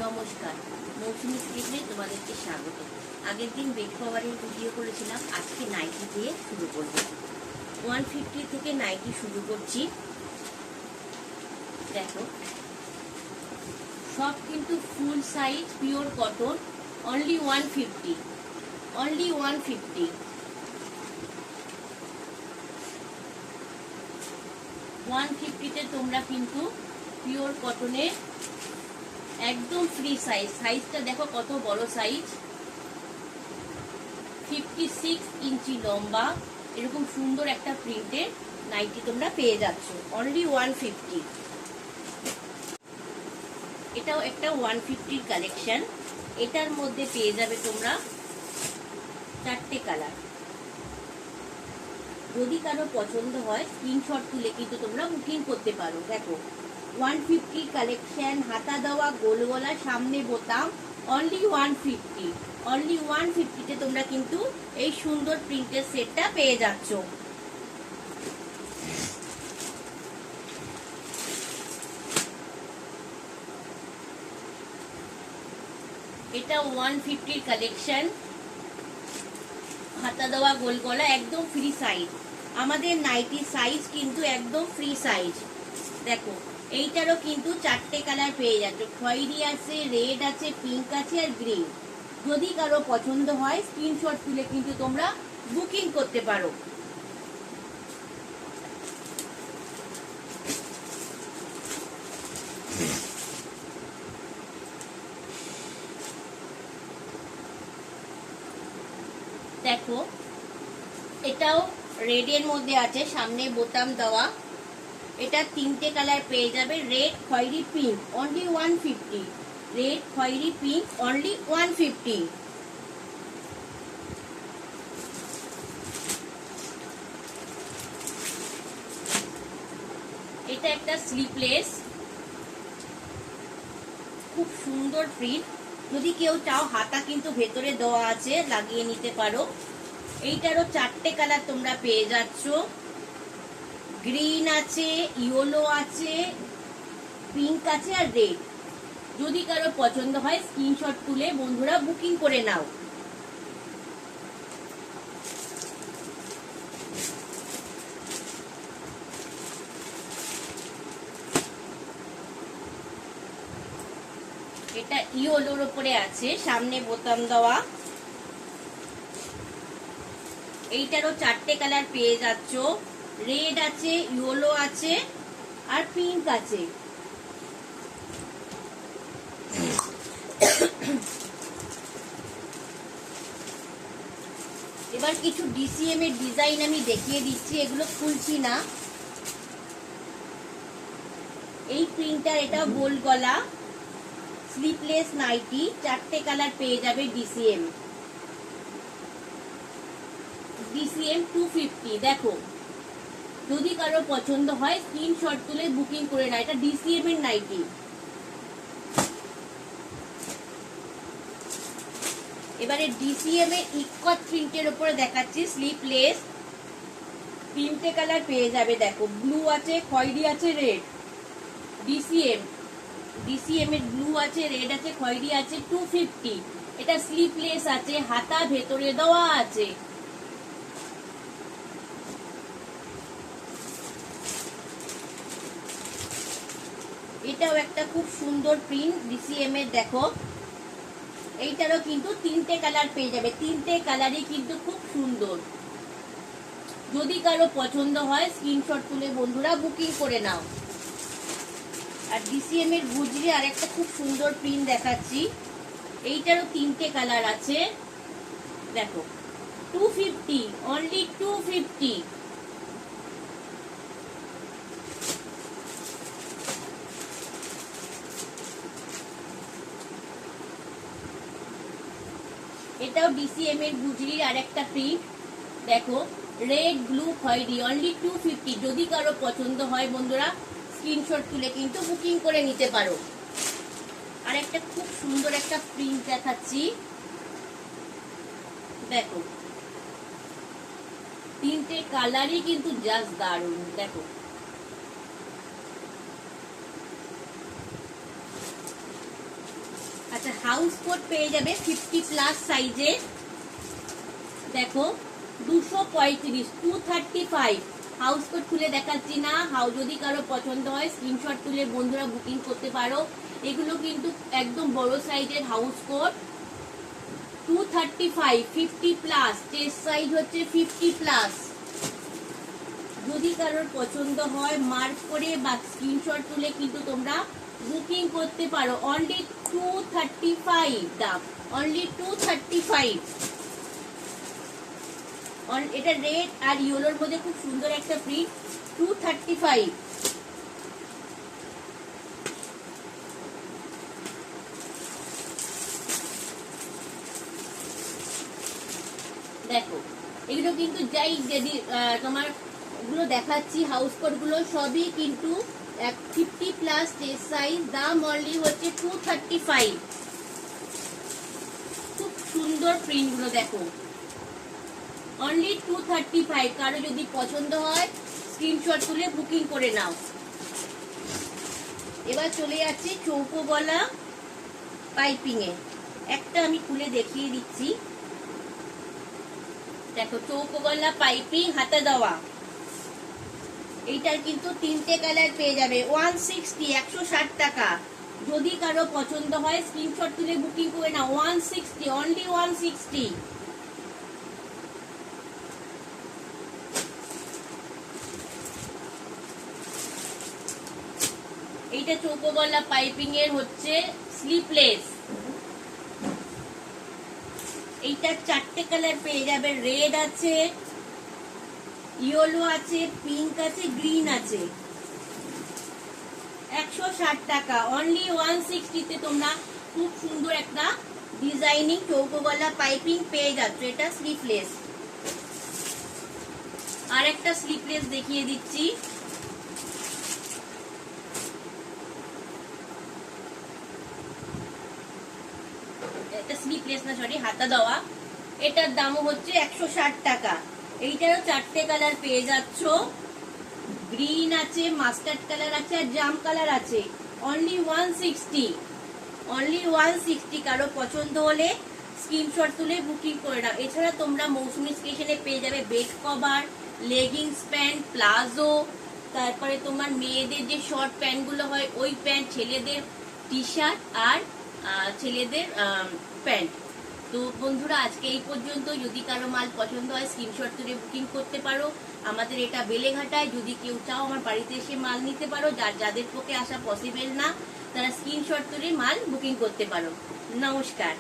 নমস্কার, মৌসুমী স্ক্রিপ্টে তোমাদেরকে স্বাগত। আগের দিন বেড কভারের ভিডিও করেছিলাম, আজকে নাইটি দিয়ে শুরু করব। 150 থেকে নাইটি শুরু করছি। দেখো, সব কিন্তু ফুল size pure cotton, only 150, only 150। 150-তে তোমরা কিন্তু পিওর কটনের একদম ফ্রি সাইজ, সাইজটা দেখো কত বড় সাইজ, 56 ইঞ্চি লম্বা, এরকম সুন্দর একটা প্রিন্টের নাইটি তোমরা পেয়ে যাচ্ছ অনলি 150। এটাও একটা 150 কালেকশন। এটার মধ্যে পেয়ে যাবে তোমরা 4টে কালার। যদি কারো পছন্দ হয় স্ক্রিনশট তুলে কিন্তু তোমরা বুকিং করতে পারো। দেখো, 150 কালেকশন, হাতা দেওয়া, গোল গলা, সামনে বোতাম, অনলি 150। অনলি 150-তে তোমরা কিন্তু এই সুন্দর প্রিন্টের সেটটা পেয়ে যাচ্ছ। এটা 150 কালেকশন, হাতা দেওয়া, গোল গলা, একদম ফ্রি সাইজ। আমাদের নাইটি সাইজ কিন্তু একদম ফ্রি সাইজ। দেখো, এইটারও কিন্তু 4টে কালার পেয়ে যাচ্ছ, খয়েরি আছে, রেড আছে, পিঙ্ক আছে আর গ্রিন। যদি কারো পছন্দ হয় স্ক্রিনশট তুলে কিন্তু তোমরা বুকিং করতে পারো। দেখো, এটাও রেডের মধ্যে আছে, সামনে বোতাম দেওয়া। এটা 3টে কালার পেয়ে যাবে, রেড, খয়েরি, পিঙ্ক, অনলি 150। রেড, খয়েরি, পিঙ্ক, অনলি 150। এটা একটা স্লিপলেস, খুব সুন্দর প্রিন্ট। যদি কেউ চাও হাতা কিন্তু ভেতরে দেওয়া আছে, লাগিয়ে নিতে পারো। এইটারও 4টে কালার তোমরা পেয়ে যাচ্ছ, গ্রিন আছে, ইয়েলো আছে, পিঙ্ক আছে আর রেড। যদি কারো পছন্দ হয় স্ক্রিনশট তুলে বন্ধুরা বুকিং করে নাও। এটা ইয়েলোর উপরে আছে, সামনে বোতাম দেওয়া। এইটারও 4টে কালার পেয়ে যাচ্ছ, রেড আছে, ইয়েলো আছে আর পিঙ্ক আছে। এবার কিছু ডিসিএম এর ডিজাইন আমি দেখিয়ে দিচ্ছি, এগুলো খুলছি না। এই প্রিন্টার, এটা গোল গলা স্লিপলেস নাইটি, 4টে কালার পেয়ে যাবে। ডিসিএম 250। দেখো, যদি কারো পছন্দ হয় স্ক্রিনশট তুলে বুকিং করে না। এটা ডিসিএম এর নাইটি। এবারে ডিসিএম এর ইকট প্রিন্টের উপরে দেখাচ্ছি, স্লিপলেস, 3টে কালার পেয়ে যাবে। দেখো, ব্লু আছে, খয়েরি আছে, রেড। ডিসিএম এর ব্লু আছে, রেড আছে, খয়েরি আছে, 250। এটা স্লিপলেস আছে, হাতা ভেতরে দেওয়া আছে। এটাও একটা খুব সুন্দর প্রিন্ট ডিসিএম এর। দেখো, এইটারও কিন্তু 3টে কালার পেয়ে যাবে, 3টে কালারই কিন্তু খুব সুন্দর। যদি কারো পছন্দ হয় স্ক্রিনশট তুলে বন্ধুরা বুকিং করে নাও। আর ডিসিএম এর গুজরি আর একটা খুব সুন্দর প্রিন্ট দেখাচ্ছি, এইটারও 3টে কালার আছে। দেখো, 250, অনলি 250। এটাও ডিসিএম এর গুজরির আর একটা প্রিন্ট। দেখো, রেড, ব্লু, খয়েরি, অনলি 250। যদি কারো পছন্দ হয় বন্ধুরা স্ক্রিনশট তুলে কিন্তু বুকিং করে নিতে পারো। আর একটা খুব সুন্দর একটা প্রিন্ট দেখাচ্ছি। দেখো, 3টে কালারই কিন্তু জাস্ট দারুণ। দেখো, আচ্ছা, হাউস কোট পেয়ে যাবে 50 প্লাস সাইজে, দেখো 235, 235। হাউস কোট খুলে দেখাচ্ছি না, যদি কারো পছন্দ হয় স্ক্রিনশট তুলে বন্ধুরা বুকিং করতে পারো। এগুলো কিন্তু একদম বড় সাইজের house coat, 235, 50 plus, chest size হচ্ছে 50 প্লাস। যদি কারোর পছন্দ হয় মার্ক করে বা স্ক্রিনশট তুলে কিন্তু তোমরা বুকিং করতে পারো। অনলি 235 দাম, অনলি 235। এটা রেড আর ইয়েলোর মধ্যে খুব সুন্দর একটা প্রিন্ট, 235। দেখো এগুলো কিন্তু যাই যদি তোমার গুলো দেখাচ্ছি হাউস কোট গুলো সবই কিন্তু 50 প্লাস চেস্ট সাইজ, দাম অনলি হচ্ছে 235। খুব সুন্দর প্রিন্ট গুলো দেখো, অনলি 235। কারো যদি পছন্দ হয় স্ক্রিনশট তুলে বুকিং করে নাও। এবার চলে যাচ্ছে চৌকো গলা পাইপিং এ, একটা আমি খুলে দেখিয়ে দিচ্ছি। দেখো চৌকো গলা পাইপিং হাতে দেওয়া, এইটার কিন্তু 3টে কালার পেয়ে যাবে, 160, 160 টাকা। যদি কারো পছন্দ হয় স্ক্রিনশট তুলে বুকিং করে নাও, 160, অনলি 160। এইটা চৌকো গলা পাইপিং এর হচ্ছে স্লিপলেস। এইটা 4টে কালার পেয়ে যাবে, রেড আছে, ইয়েলো আছে, পিঙ্ক আছে, গ্রিন আছে। 160 টাকা, অনলি 160 তে তোমরা খুব সুন্দর একটা ডিজাইনিং চৌকো গলা পাইপিং পেয়ে যাচ্ছ। এটা স্লিপলেস। আর একটা স্লিপলেস দেখিয়ে দিচ্ছি, এটা স্লিপলেস না সরি হাতা দেওয়া, এটার দামও হচ্ছে 160 টাকা। এইটারও 4টে কালার পেয়ে যাচ্ছ, গ্রিন আছে, মাস্টার্ড কালার আছে আর জাম কালার আছে। Only 160, only 160। কারো পছন্দ হলে স্ক্রিনশট তুলে বুকিং করে নাও। এছাড়া তোমরা মৌসুমী স্টেশনে পেয়ে যাবে bed cover, leggings pant, palazzo, তারপরে তোমার মেয়েদের যে শর্ট প্যান্ট গুলো হয় ওই প্যান্ট, ছেলেদের টি শার্ট আর ছেলেদের প্যান্ট। তো বন্ধুরা আজকে এই পর্যন্ত। যদি কারো মাল পছন্দ হয় স্ক্রিনশট তুলে বুকিং করতে পারো। আমাদের এটা বেলেঘাটায়। যদি কেউ চাও আমার বাড়িতে এসে মাল নিতে পারো। যাদের পক্ষে আসা পসিবল না তারা স্ক্রিনশট তুলে মাল বুকিং করতে পারো। নমস্কার।